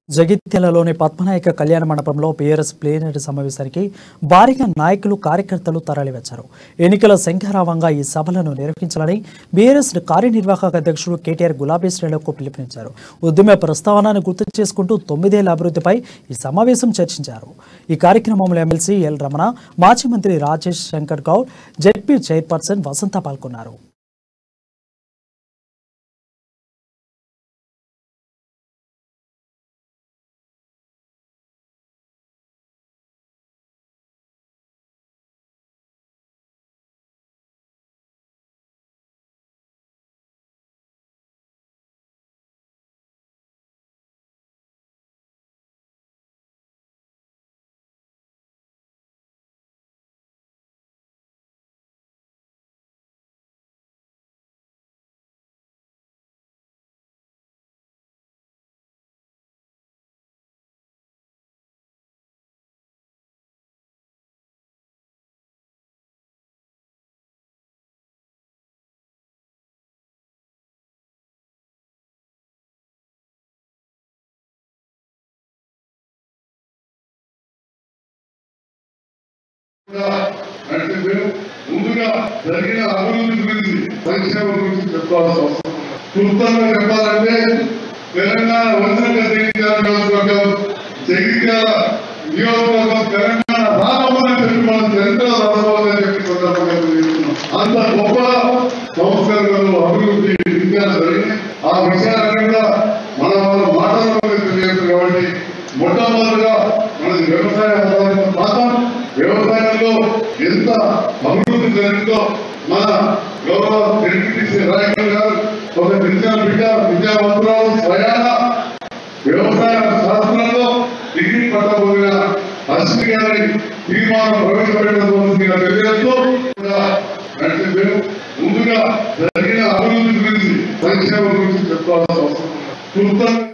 జగిత్యాలలోని పద్మనాయక కళ్యాణ మండపంలో BRS plenary సమావేశానికి భారీగా నాయకులు కార్యకర్తలు తరలివచ్చారు. ఎన్నికల శంఖారావంగా ఈ సభలను నిర్వహించాలని బీఆర్ఎస్ కార్యనిర్వాహక అధ్యక్షుడు కేటీఆర్ గులాబీ శ్రేణులకు పిలుపునిచ్చారు. ఉద్యమ ప్రస్తావనను గుర్తు చేసుకుంటూ 9 ఏళ్ల అభివృద్ధిపై ఈ సమావేశం చర్చించారు. ఈ కార్యక్రమంలో ఎమ్మెల్సీ ఎల్ రమణ, మాజీ మంత్రి రాజేష్ శంకర్ గౌడ్, జెడ్పీ చైర్పర్సన్ వసంత పాల్గొన్నారు. ముందుగా జరిగిన అభివృద్ధి గురించి సంక్షేమ గురించి చెప్పాల్సిన అవసరం. క్లుప్తంగా చెప్పాలంటే తెలంగాణ వంచన నియోజకవర్గం, జగిత్యాల నియోజకవర్గం తెలంగాణ రాకపోతే చెప్పి మనం చరిత్ర రాకపోతే చెప్పి సందర్భంగా చెప్తున్నాం. అంత గొప్ప సంస్కరణలు అభివృద్ధి విషయాలు జరిగినాయి. ఆ విషయాలన్నీ కూడా మన వాళ్ళ మాటల్లో తెలియదు. కాబట్టి మొట్టమొదటిగా మనది వ్యవసాయ ఆధారిత ప్రాంతం. వ్యవసాయంలో ఎంత అభివృద్ధి జరిగిందో మన గౌరవ ఎంపీటీసీ రాయకల్ గారు ఒక విద్యావంతురాలు స్వయాన వ్యవసాయ శాస్త్రంలో డిగ్రీ పట్టబోయిన అశ్విని గారి తీర్మానం ప్రవేశపెట్టవలసిందిగా తెలియజేస్తూ ముందుగా జరిగిన అభివృద్ధి గురించి సంక్షేమం గురించి చెప్పాల్సిన అవసరం.